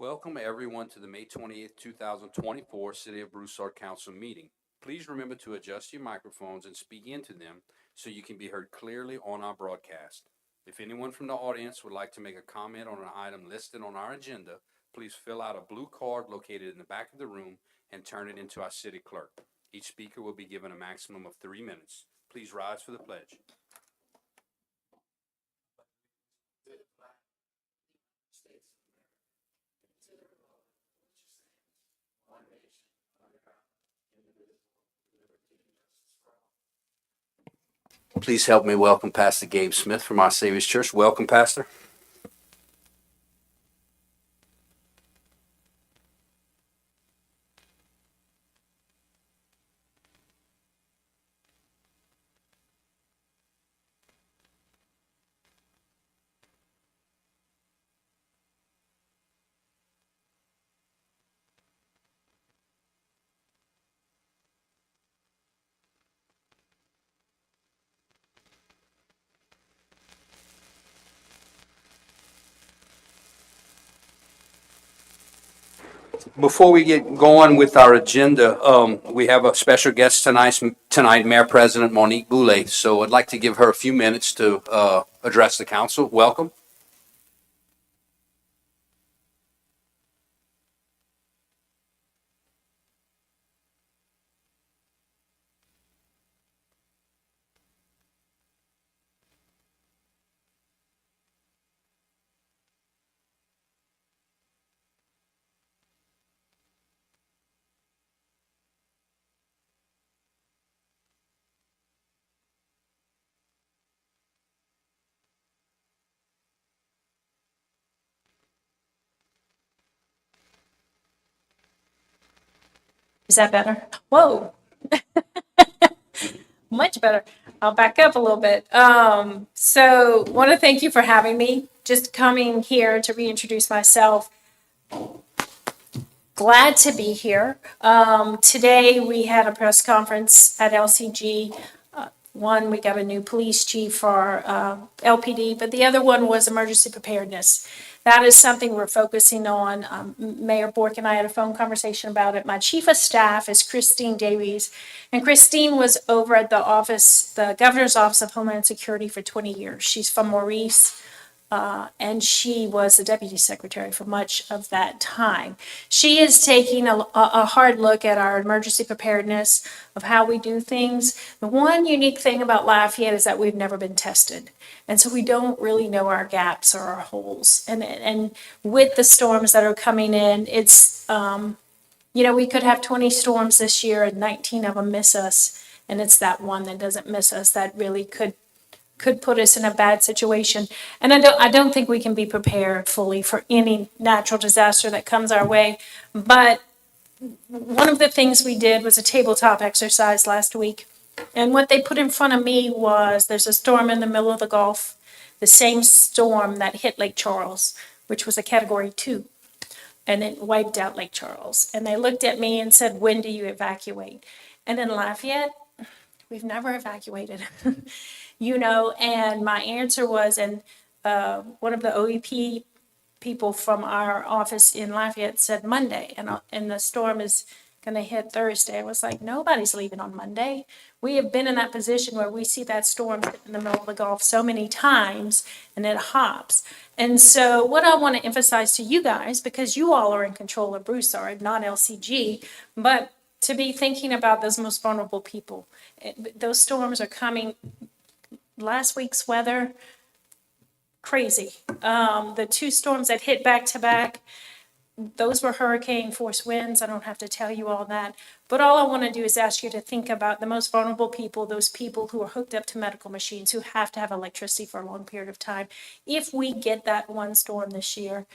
Welcome everyone to the May 28th, 2024 City of Broussard Council meeting. Please remember to adjust your microphones and speak into them so you can be heard clearly on our broadcast. If anyone from the audience would like to make a comment on an item listed on our agenda, please fill out a blue card located in the back of the room and turn it into our city clerk. Each speaker will be given a maximum of 3 minutes. Please rise for the pledge. Please help me welcome Pastor Gabe Smith from Our Savior's Church. Welcome, Pastor. Before we get going with our agenda, we have a special guest tonight, Mayor President Monique Boulay. So I'd like to give her a few minutes to address the council. Welcome. Is that better? Whoa, much better. I'll back up a little bit. So want to thank you for having me. Just coming here to reintroduce myself. Glad to be here. Today we had a press conference at LCG. One, we got a new police chief for LPD, but the other one was emergency preparedness. That is something we're focusing on. Mayor Bork and I had a phone conversation about it. My chief of staff is Christine Davies, and Christine was over at the governor's office of Homeland Security for 20 years. She's from Maurice. And she was the deputy secretary for much of that time. She is taking a hard look at our emergency preparedness of how we do things. The one unique thing about Lafayette is that we've never been tested. And so we don't really know our gaps or our holes. And with the storms that are coming in, it's, we could have 20 storms this year and 19 of them miss us. And it's that one that doesn't miss us that really could put us in a bad situation. And I don't think we can be prepared fully for any natural disaster that comes our way. But one of the things we did was a tabletop exercise last week. And what they put in front of me was there's a storm in the middle of the Gulf, the same storm that hit Lake Charles, which was a Category 2. And it wiped out Lake Charles. And they looked at me and said, when do you evacuate? And in Lafayette, we've never evacuated. And my answer was, and one of the OEP people from our office in Lafayette said Monday, and the storm is going to hit Thursday. I was like, nobody's leaving on Monday. We have been in that position where we see that storm in the middle of the Gulf so many times, and it hops. And so what I want to emphasize to you guys, because you all are in control of Broussard, not LCG, but to be thinking about those most vulnerable people. Those storms are coming. Last week's weather, crazy. The two storms that hit back to back, those were hurricane force winds. I don't have to tell you all that. But all I want to do is ask you to think about the most vulnerable people, those people who are hooked up to medical machines, who have to have electricity for a long period of time. If we get that one storm this year,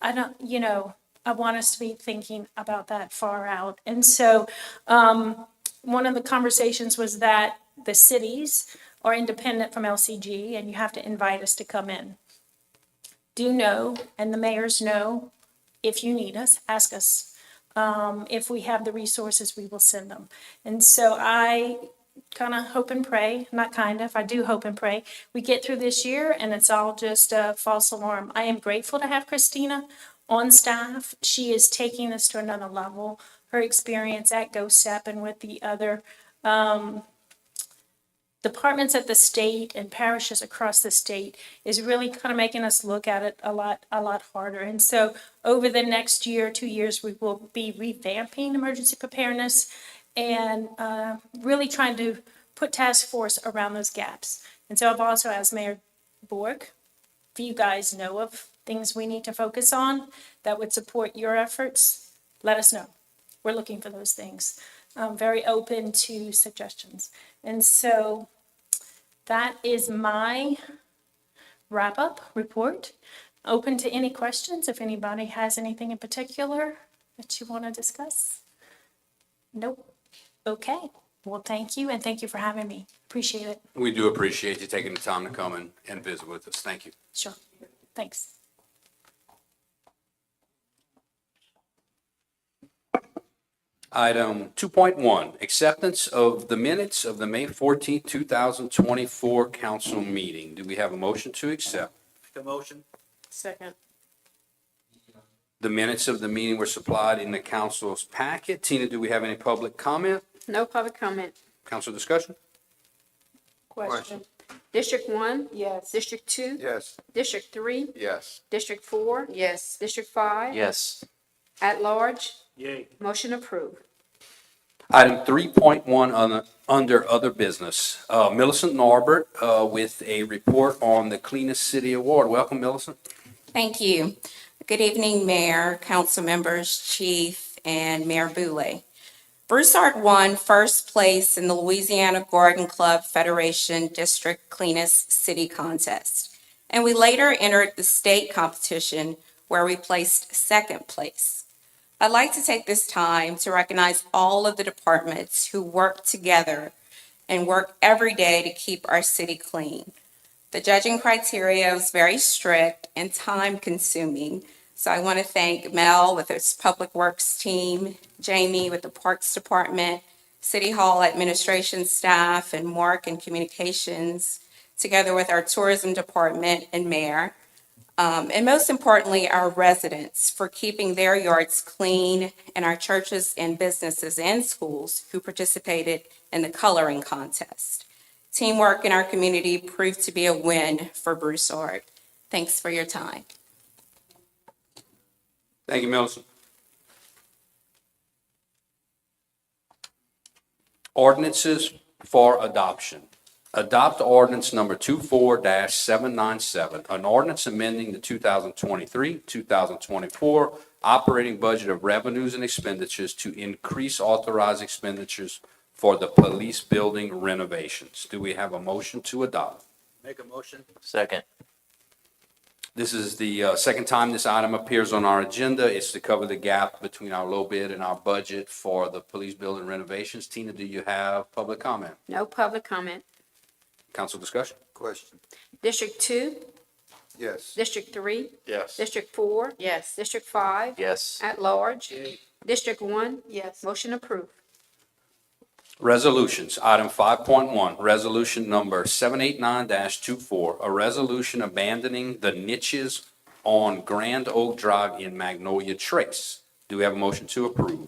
I want us to be thinking about that far out. And so one of the conversations was that the cities are independent from LCG, and you have to invite us to come in. Do know, and the mayors know, if you need us, ask us. If we have the resources, we will send them. And so I kind of hope and pray, I do hope and pray, we get through this year and it's all just a false alarm. I am grateful to have Christina on staff. She is taking this to another level. Her experience at GOSEP and with the other departments at the state and parishes across the state is really kind of making us look at it a lot harder. And so over the next year, 2 years, we will be revamping emergency preparedness and really trying to put task force around those gaps. And so I've also asked Mayor Borg, if you guys know of things we need to focus on that would support your efforts, let us know. We're looking for those things. I'm very open to suggestions. And so that is my wrap-up report. Open to any questions if anybody has anything in particular that you want to discuss. Nope. Okay. Well, thank you, and thank you for having me. Appreciate it. We do appreciate you taking the time to come and visit with us. Thank you. Sure. Thanks. Item 2.1, acceptance of the minutes of the May 14th, 2024 council meeting. Do we have a motion to accept? Make a motion. Second. The minutes of the meeting were supplied in the council's packet. Tina, do we have any public comment? No public comment. Council discussion? Question. District 1? Yes. District 2? Yes. District 3? Yes. District 4? Yes. District 5? Yes. At large? Yay. Motion approved. Item 3.1 under other business. Millicent Norbert with a report on the Cleanest City Award. Welcome, Millicent. Thank you. Good evening, Mayor, council members, Chief, and Mayor Boulay. Broussard won first place in the Louisiana Garden Club Federation District Cleanest City Contest. And we later entered the state competition where we placed second place. I'd like to take this time to recognize all of the departments who work together and work every day to keep our city clean. The judging criteria was very strict and time-consuming, so I want to thank Mel with his Public Works team, Jamie with the Parks Department, City Hall administration staff, and Mark in communications, together with our tourism department and mayor. And most importantly, our residents for keeping their yards clean, and our churches and businesses and schools who participated in the coloring contest. Teamwork in our community proved to be a win for Broussard. Thanks for your time. Thank you, Millicent. Ordinances for adoption. Adopt ordinance number 24-797, an ordinance amending the 2023-2024 operating budget of revenues and expenditures to increase authorized expenditures for the police building renovations. Do we have a motion to adopt? Make a motion. Second. This is the second time this item appears on our agenda. It's to cover the gap between our low bid and our budget for the police building renovations. Tina, do you have public comment? No public comment. Council discussion? Question. District 2? Yes. District 3? Yes. District 4? Yes. District 5? Yes. At large? Yay. District 1? Yes. Motion approved. Resolutions, item 5.1, resolution number 789-24, a resolution abandoning the niches on Grand Oak Drive in Magnolia Trace. Do we have a motion to approve?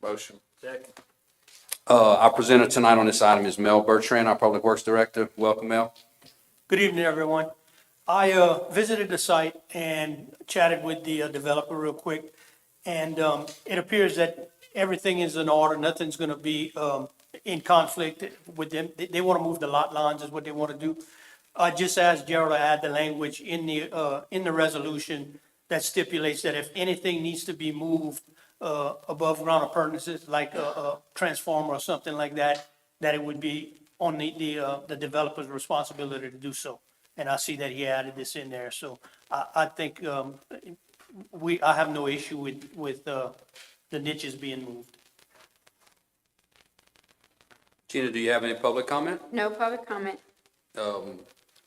Motion. Second. Our presenter tonight on this item is Mel Bertrand, our Public Works Director. Welcome, Mel. Good evening, everyone. I visited the site and chatted with the developer real quick, and it appears that everything is in order. Nothing's going to be in conflict with them. They want to move the lot lines is what they want to do. I just asked Gerald to add the language in the resolution that stipulates that if anything needs to be moved above ground appurtenances, like a transformer or something like that, that it would be on the developer's responsibility to do so. And I see that he added this in there. So I think I have no issue with the niches being moved. Tina, do you have any public comment? No public comment.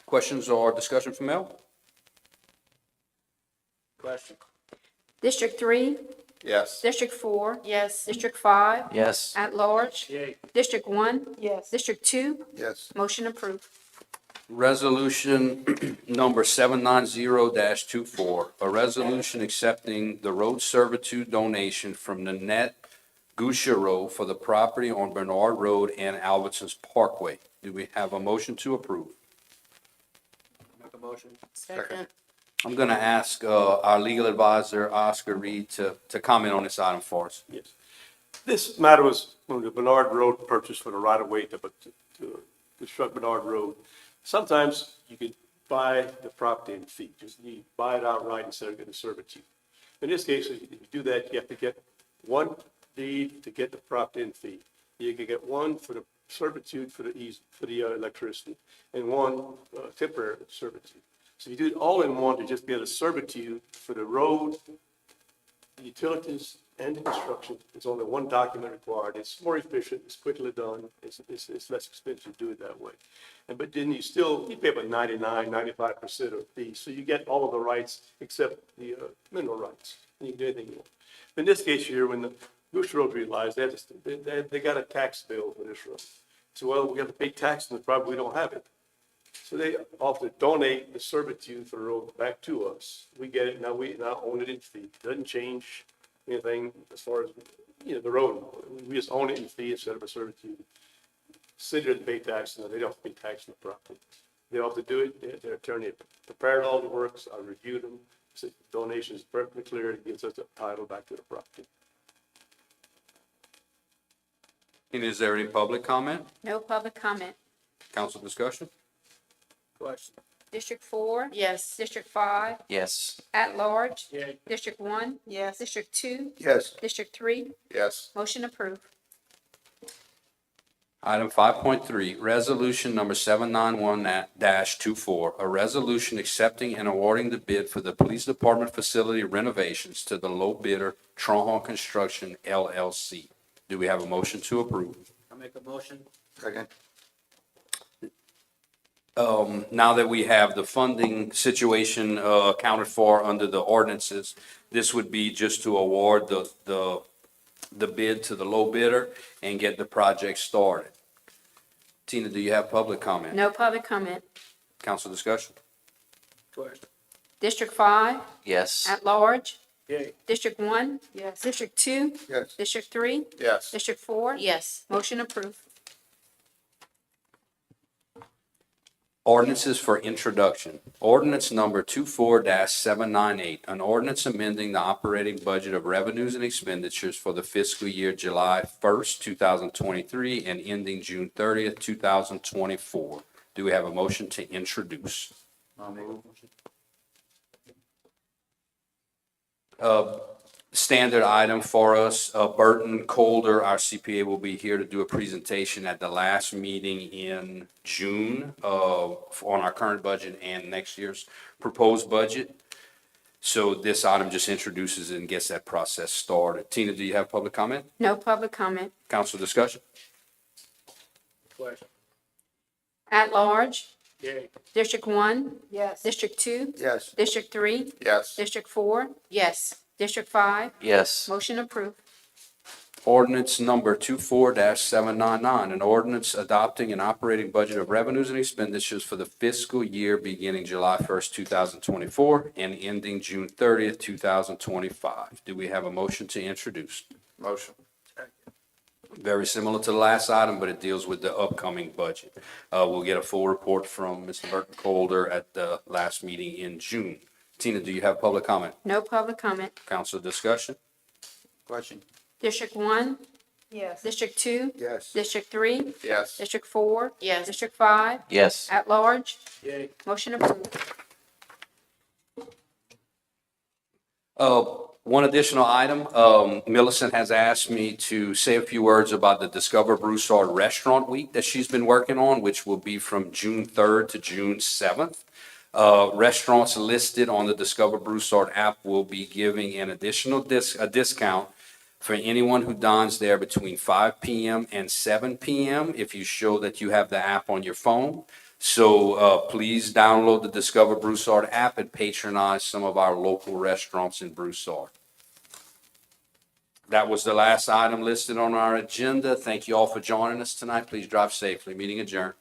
Questions or discussion from Mel? Question. District 3? Yes. District 4? Yes. District 5? Yes. At large? Yay. District 1? Yes. District 2? Yes. Motion approved. Resolution number 790-24, a resolution accepting the road servitude donation from Nanette Gouchereau for the property on Bernard Road and Albertsons Parkway. Do we have a motion to approve? Make a motion. Second. I'm going to ask our legal advisor, Oscar Reed, to comment on this item for us. Yes. This matter was from the Bernard Road purchase for the right-of-way to construct Bernard Road. Sometimes you could buy the property in fee, just you buy it outright instead of getting servitude. In this case, if you do that, you have to get one deed to get the property in fee. You can get one for the servitude for the electricity, and one temporary servitude. So you do it all in one to just get a servitude for the road, the utilities, and the construction. It's only one document required. It's more efficient, it's quickly done, it's less expensive to do it that way. But then you pay about 95% of fees, so you get all of the rights except the mineral rights. And you can do anything you want. In this case here, when the Goose Road realized they got a tax bill for this road. So, well, we have to pay tax on the property, we don't have it. So they offer to donate the servitude for the road back to us. We get it, we now own it in fee. Doesn't change anything as far as, the road. We just own it in fee instead of a servitude. City doesn't pay tax, and they don't pay tax on the property. They have to do it, their attorney prepared all the works, I reviewed them, said the donation is perfectly clear, it gives us the title back to the property. And is there any public comment? No public comment. Council discussion? Question. District 4? Yes. District 5? Yes. At large? Yay. District 1? Yes. District 2? Yes. District 3? Yes. Motion approved. Item 5.3, resolution number 791-24, a resolution accepting and awarding the bid for the police department facility renovations to the low bidder, Tronhon Construction LLC. Do we have a motion to approve? I make a motion. Second. Now that we have the funding situation accounted for under the ordinances, this would be just to award the bid to the low bidder and get the project started. Tina, do you have public comment? No public comment. Council discussion? Question. District 5? Yes. At large? Yay. District 1? Yes. District 2? Yes. District 3? Yes. District 4? Yes. Motion approved. Ordinances for introduction. Ordinance number 24-798, an ordinance amending the operating budget of revenues and expenditures for the fiscal year July 1st, 2023 and ending June 30th, 2024. Do we have a motion to introduce? I'll make a motion. Standard item for us, Burton Colder, our CPA, will be here to do a presentation at the last meeting in June on our current budget and next year's proposed budget. So this item just introduces it and gets that process started. Tina, do you have public comment? No public comment. Council discussion? Question. At large? Yay. District 1? Yes. District 2? Yes. District 3? Yes. District 4? Yes. District 5? Yes. Motion approved. Ordinance number 24-799, an ordinance adopting an operating budget of revenues and expenditures for the fiscal year beginning July 1st, 2024 and ending June 30th, 2025. Do we have a motion to introduce? Motion. Very similar to the last item, but it deals with the upcoming budget. We'll get a full report from Mr. Burton Colder at the last meeting in June. Tina, do you have public comment? No public comment. Council discussion? Question. District 1? Yes. District 2? Yes. District 3? Yes. District 4? Yes. District 5? Yes. At large? Yay. Motion approved. One additional item, Millicent has asked me to say a few words about the Discover Broussard Restaurant Week that she's been working on, which will be from June 3rd to June 7th. Restaurants listed on the Discover Broussard app will be giving an additional discount for anyone who dines there between 5 p.m. and 7 p.m. if you show that you have the app on your phone. So please download the Discover Broussard app and patronize some of our local restaurants in Broussard. That was the last item listed on our agenda. Thank you all for joining us tonight. Please drive safely. Meeting adjourned.